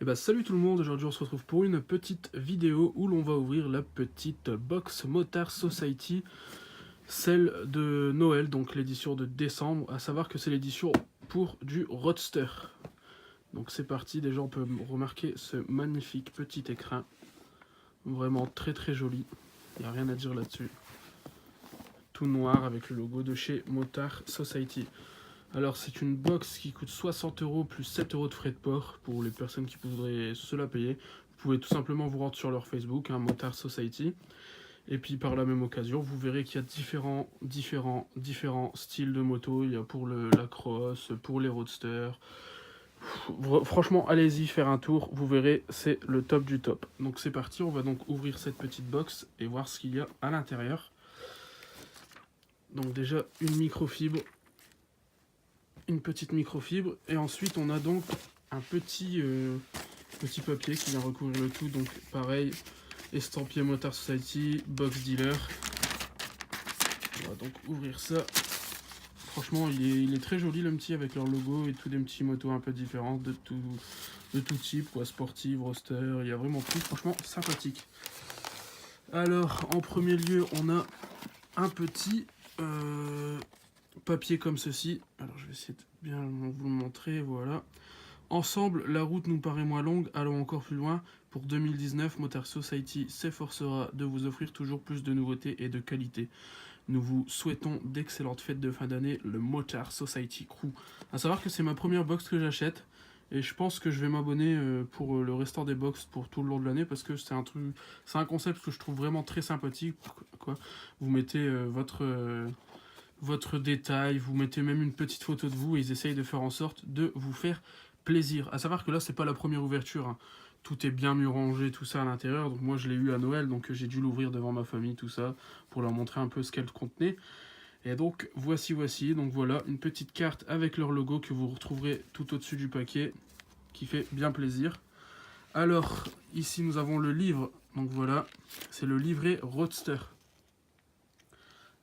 Et bah salut tout le monde, aujourd'hui on se retrouve pour une petite vidéo où l'on va ouvrir la petite box Motard Society, celle de Noël, donc l'édition de décembre, à savoir que c'est l'édition pour du Roadster. Donc c'est parti, déjà on peut remarquer ce magnifique petit écrin, vraiment très très joli, il n'y a rien à dire là-dessus. Tout noir avec le logo de chez Motard Society. Alors c'est une box qui coûte 60 € plus 7 € de frais de port pour les personnes qui voudraient se la payer. Vous pouvez tout simplement vous rendre sur leur Facebook, Motard Society. Et puis par la même occasion, vous verrez qu'il y a différents styles de moto. Il y a pour la cross, pour les roadsters. Franchement, allez-y faire un tour. Vous verrez, c'est le top du top. Donc c'est parti, on va donc ouvrir cette petite box et voir ce qu'il y a à l'intérieur. Donc déjà une microfibre. Une petite microfibre et ensuite on a donc un petit papier qui vient recouvrir le tout, donc pareil, estampillé Motard Society, box dealer. On va donc ouvrir ça. Franchement il est très joli le petit, avec leur logo et tout, des petits motos un peu différents de tout type, quoi, sportive, roster, il y a vraiment tout, franchement sympathique. Alors en premier lieu on a un petit papier comme ceci. Alors je vais essayer de bien vous le montrer, voilà. Ensemble, la route nous paraît moins longue, allons encore plus loin. Pour 2019, Motard Society s'efforcera de vous offrir toujours plus de nouveautés et de qualité. Nous vous souhaitons d'excellentes fêtes de fin d'année, le Motard Society Crew. A savoir que c'est ma première box que j'achète, et je pense que je vais m'abonner pour le restant des box pour tout le long de l'année, parce que c'est un concept que je trouve vraiment très sympathique. Quoi. Vous mettez votre détail, vous mettez même une petite photo de vous et ils essayent de faire en sorte de vous faire plaisir. À savoir que là c'est pas la première ouverture, hein. Tout est bien mieux rangé, tout ça à l'intérieur. Donc moi je l'ai eu à Noël, donc j'ai dû l'ouvrir devant ma famille, tout ça, pour leur montrer un peu ce qu'elle contenait. Et donc voici, donc voilà, une petite carte avec leur logo que vous retrouverez tout au-dessus du paquet, qui fait bien plaisir. Alors ici nous avons le livre, donc voilà, c'est le livret Roadster,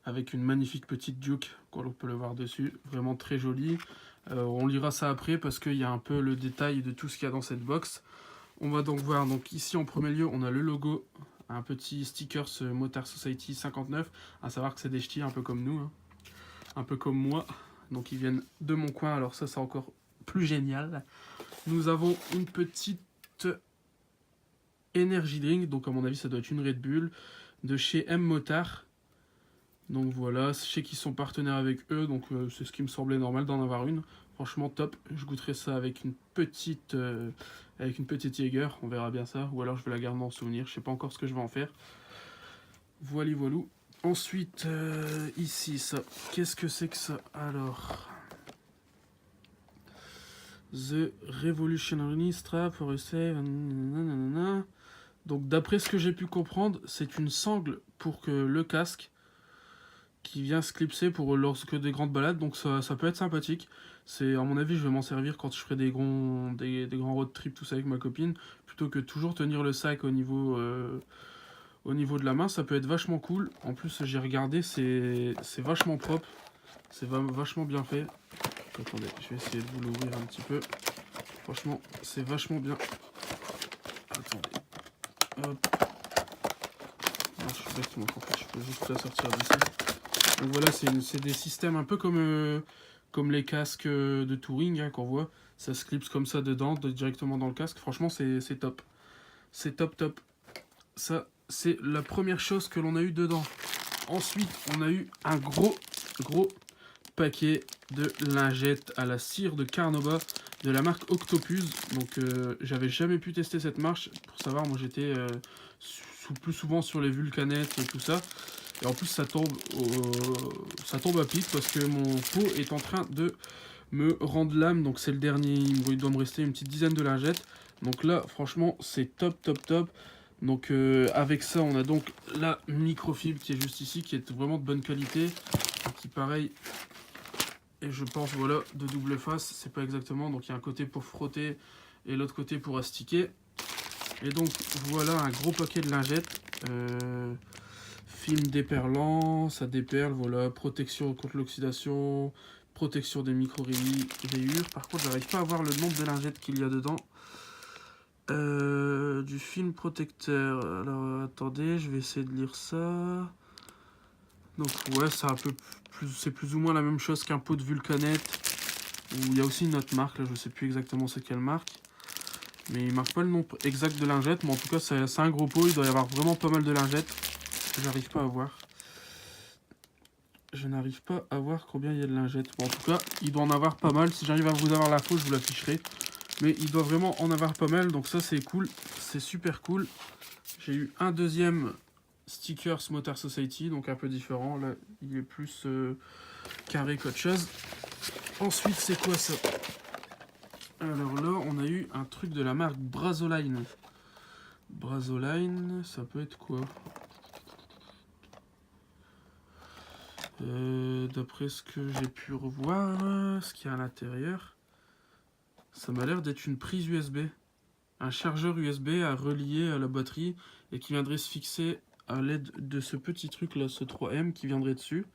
avec une magnifique petite Duke, qu'on peut le voir dessus, vraiment très jolie. On lira ça après parce qu'il y a un peu le détail de tout ce qu'il y a dans cette box. On va donc voir, donc ici en premier lieu on a le logo, un petit sticker Motard Society 59, à savoir que c'est des ch'tis un peu comme nous, hein, un peu comme moi, donc ils viennent de mon coin, alors ça c'est encore plus génial. Nous avons une petite energy drink, donc à mon avis ça doit être une Red Bull, de chez M Motard. Donc voilà, je sais qu'ils sont partenaires avec eux, donc c'est ce qui me semblait normal d'en avoir une. Franchement top, je goûterai ça avec une petite Jäger, on verra bien ça, ou alors je vais la garder en souvenir, je sais pas encore ce que je vais en faire. Voilou. Ensuite, ici, ça, qu'est-ce que c'est que ça? Alors, The Revolutionary Strap for a Save, nanana. Donc d'après ce que j'ai pu comprendre, c'est une sangle pour que le casque qui vient se clipser pour lorsque des grandes balades, donc ça peut être sympathique. C'est, à mon avis, je vais m'en servir quand je ferai des grands road trips, tout ça avec ma copine, plutôt que toujours tenir le sac au niveau de la main. Ça peut être vachement cool. En plus, j'ai regardé, c'est vachement propre, c'est vachement bien fait. Attendez, je vais essayer de vous l'ouvrir un petit peu. Franchement, c'est vachement bien. Attendez. Hop. Non, je suis bête, moi, en fait, je peux juste la sortir d'ici. Donc voilà, c'est des systèmes un peu comme les casques de touring, hein, qu'on voit. Ça se clipse comme ça dedans, directement dans le casque. Franchement, c'est top. C'est top. Ça, c'est la première chose que l'on a eu dedans. Ensuite, on a eu un gros paquet de lingettes à la cire de Carnauba de la marque Octopus. Donc j'avais jamais pu tester cette marque. Pour savoir, moi j'étais plus souvent sur les Vulcanettes et tout ça. Et en plus ça tombe à pic parce que mon pot est en train de me rendre l'âme. Donc c'est le dernier, il doit me rester une petite dizaine de lingettes. Donc là franchement c'est top. Donc avec ça on a donc la microfibre qui est juste ici, qui est vraiment de bonne qualité, qui pareil, et je pense voilà, de double face, c'est pas exactement, donc il y a un côté pour frotter et l'autre côté pour astiquer. Et donc voilà un gros paquet de lingettes, film déperlant, ça déperle, voilà, protection contre l'oxydation, protection des micro-rayures. Par contre j'arrive pas à voir le nombre de lingettes qu'il y a dedans. du film protecteur. Alors attendez, je vais essayer de lire ça. Donc ouais, c'est un peu plus, c'est plus ou moins la même chose qu'un pot de Vulcanette. Où il y a aussi une autre marque, là je sais plus exactement c'est quelle marque. Mais il marque pas le nom exact de lingettes, mais en tout cas c'est un gros pot, il doit y avoir vraiment pas mal de lingettes. J'arrive pas à voir. Je n'arrive pas à voir combien il y a de lingettes. Bon, en tout cas, il doit en avoir pas mal. Si j'arrive à vous avoir l'info, je vous l'afficherai. Mais il doit vraiment en avoir pas mal, donc ça c'est cool. C'est super cool. J'ai eu un deuxième stickers Motard Society, donc un peu différent. Là, il est plus carré qu'autre chose. Ensuite, c'est quoi ça? Alors là, on a eu un truc de la marque Brazoline. Brazoline, ça peut être quoi? D'après ce que j'ai pu revoir, ce qu'il y a à l'intérieur, ça m'a l'air d'être une prise USB. Un chargeur USB à relier à la batterie et qui viendrait se fixer à l'aide de ce petit truc là, ce 3M qui viendrait dessus.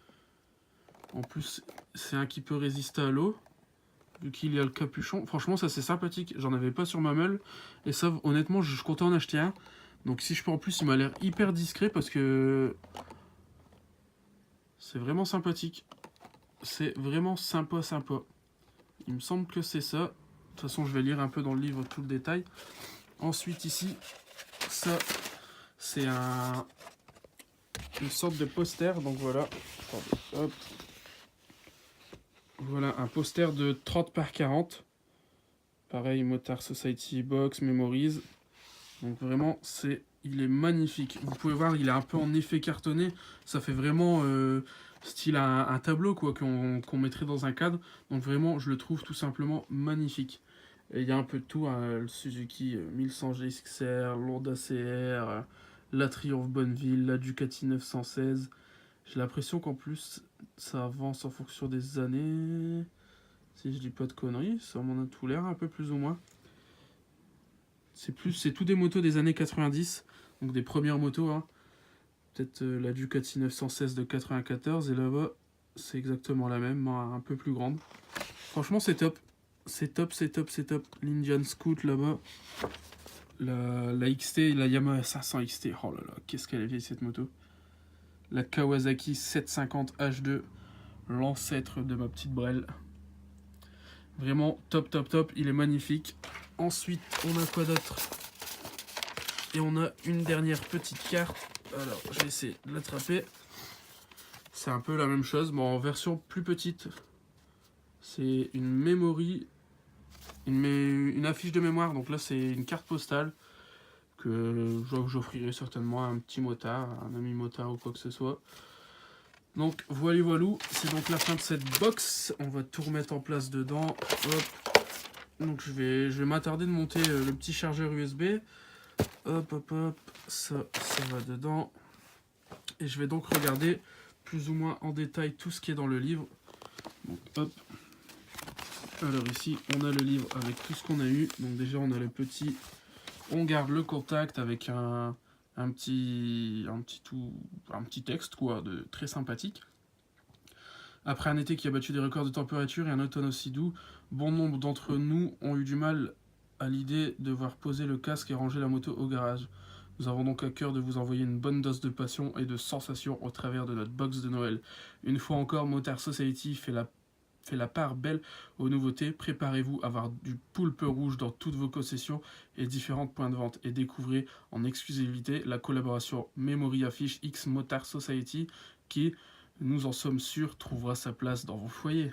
En plus, c'est un qui peut résister à l'eau, vu qu'il y a le capuchon. Franchement, ça c'est sympathique. J'en avais pas sur ma meule. Et ça, honnêtement, je comptais en acheter un. Donc si je peux en plus, il m'a l'air hyper discret parce que c'est vraiment sympathique. C'est vraiment sympa. Il me semble que c'est ça. De toute façon, je vais lire un peu dans le livre tout le détail. Ensuite, ici, ça, c'est une sorte de poster. Donc voilà. Attendez, hop. Voilà, un poster de 30 par 40. Pareil, Motard Society Box, Memories. Donc vraiment, il est magnifique. Vous pouvez voir, il est un peu en effet cartonné. Ça fait vraiment style un tableau quoi qu'on mettrait dans un cadre. Donc vraiment, je le trouve tout simplement magnifique. Et il y a un peu de tout, hein, le Suzuki 1100 GXR, l'Honda CR, la Triumph Bonneville, la Ducati 916. J'ai l'impression qu'en plus, ça avance en fonction des années. Si je dis pas de conneries, ça m'en a tout l'air un peu plus ou moins. C'est tout des motos des années 90, donc des premières motos. Hein. Peut-être la Ducati 916 de 94, et là-bas, c'est exactement la même, un peu plus grande. Franchement, c'est top. C'est top. L'Indian Scoot là-bas. La XT, la Yamaha 500 XT. Oh là là, qu'est-ce qu'elle est vieille cette moto. La Kawasaki 750 H2, l'ancêtre de ma petite Brel. Vraiment top. Il est magnifique. Ensuite, on a quoi d'autre? Et on a une dernière petite carte. Alors, je vais essayer de l'attraper. C'est un peu la même chose, mais en version plus petite. C'est une memory, une affiche de mémoire. Donc là, c'est une carte postale que j'offrirai certainement à un petit motard, à un ami motard ou quoi que ce soit. Donc voilou, c'est donc la fin de cette box. On va tout remettre en place dedans. Hop. Donc je vais m'attarder de monter le petit chargeur USB. Hop. Ça va dedans. Et je vais donc regarder plus ou moins en détail tout ce qui est dans le livre. Donc hop. Alors ici, on a le livre avec tout ce qu'on a eu. Donc déjà, on a le petit... On garde le contact avec un petit texte quoi, très sympathique. Après un été qui a battu des records de température et un automne aussi doux, bon nombre d'entre nous ont eu du mal à l'idée de voir poser le casque et ranger la moto au garage. Nous avons donc à cœur de vous envoyer une bonne dose de passion et de sensations au travers de notre box de Noël. Une fois encore, Motard Society fait la part belle aux nouveautés. Préparez-vous à avoir du poulpe rouge dans toutes vos concessions et différents points de vente. Et découvrez en exclusivité la collaboration Memory Affiche X Motard Society qui, nous en sommes sûrs, trouvera sa place dans vos foyers.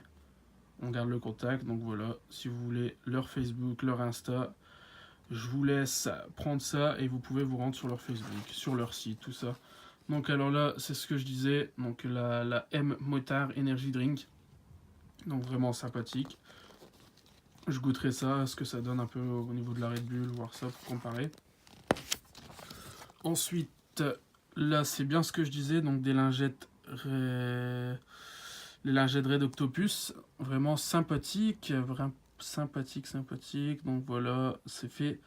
On garde le contact, donc voilà, si vous voulez leur Facebook, leur Insta, je vous laisse prendre ça et vous pouvez vous rendre sur leur Facebook, sur leur site, tout ça. Donc alors là, c'est ce que je disais, donc la M Motard Energy Drink. Donc vraiment sympathique. Je goûterai ça, ce que ça donne un peu au niveau de la Red Bull, voir ça pour comparer. Ensuite, là c'est bien ce que je disais, donc des lingettes, les lingettes Red Octopus, vraiment sympathique, sympathique. Donc voilà, c'est fait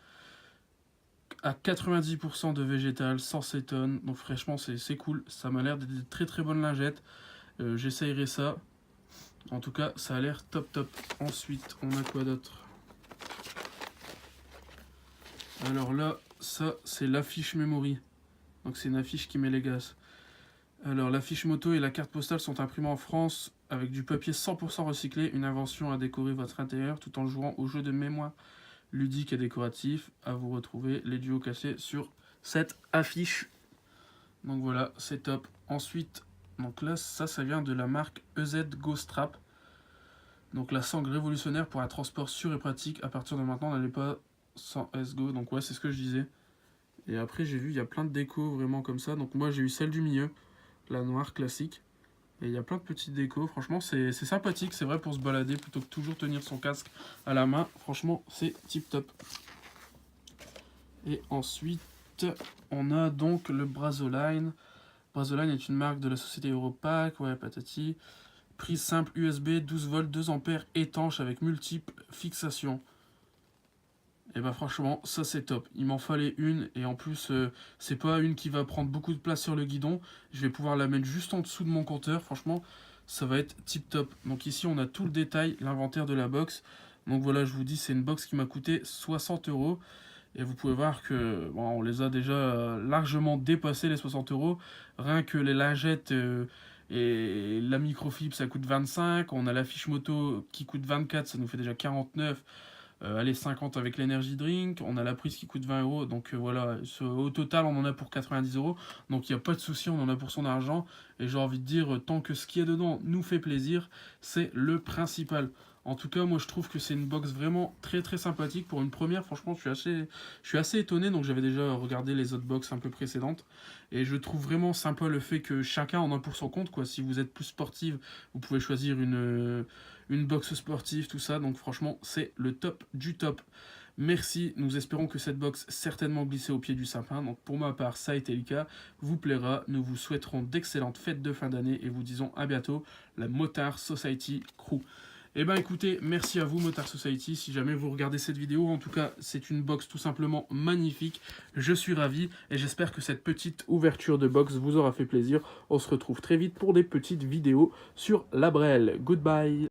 à 90% de végétal, sans cétone, donc franchement c'est cool, ça m'a l'air d'être des très bonnes lingettes. J'essayerai ça. En tout cas, ça a l'air top. Ensuite, on a quoi d'autre? Alors là, ça c'est l'affiche memory. Donc c'est une affiche qui met les gaz. Alors l'affiche moto et la carte postale sont imprimées en France avec du papier 100% recyclé, une invention à décorer votre intérieur tout en jouant au jeu de mémoire ludique et décoratif. À vous retrouver les duos cachés sur cette affiche. Donc voilà, c'est top. Ensuite, donc là ça vient de la marque EZ Go Strap. Donc la sangle révolutionnaire pour un transport sûr et pratique. À partir de maintenant, n'allez pas sans S-Go. Donc ouais, c'est ce que je disais. Et après, j'ai vu, il y a plein de décos vraiment comme ça. Donc moi, j'ai eu celle du milieu, la noire classique. Et il y a plein de petites décos. Franchement, c'est sympathique. C'est vrai pour se balader plutôt que toujours tenir son casque à la main. Franchement, c'est tip top. Et ensuite, on a donc le Brazoline. Brazoline est une marque de la société Europack. Ouais, patati. Prise simple USB, 12 volts, 2 ampères, étanche avec multiples fixations. Et bah franchement, ça c'est top. Il m'en fallait une et en plus, c'est pas une qui va prendre beaucoup de place sur le guidon. Je vais pouvoir la mettre juste en dessous de mon compteur. Franchement, ça va être tip top. Donc ici, on a tout le détail, l'inventaire de la box. Donc voilà, je vous dis, c'est une box qui m'a coûté 60 €. Et vous pouvez voir que bon, on les a déjà largement dépassés les 60 €. Rien que les lingettes et la microfibre, ça coûte 25. On a la fiche moto qui coûte 24, ça nous fait déjà 49. Allez, 50 avec l'energy drink. On a la prise qui coûte 20 €. Donc voilà, au total, on en a pour 90 €. Donc il n'y a pas de souci, on en a pour son argent. Et j'ai envie de dire, tant que ce qui est dedans nous fait plaisir, c'est le principal. En tout cas, moi je trouve que c'est une box vraiment très très sympathique. Pour une première, franchement, je suis assez étonné. Donc j'avais déjà regardé les autres box un peu précédentes. Et je trouve vraiment sympa le fait que chacun en a pour son compte, quoi. Si vous êtes plus sportive, vous pouvez choisir une box sportive, tout ça. Donc franchement, c'est le top du top. Merci, nous espérons que cette box certainement glissée au pied du sapin. Donc pour ma part, ça a été le cas, vous plaira. Nous vous souhaiterons d'excellentes fêtes de fin d'année et vous disons à bientôt, la Motard Society Crew. Eh ben écoutez, merci à vous Motard Society, si jamais vous regardez cette vidéo, en tout cas c'est une box tout simplement magnifique, je suis ravi et j'espère que cette petite ouverture de box vous aura fait plaisir. On se retrouve très vite pour des petites vidéos sur la Brel. Goodbye.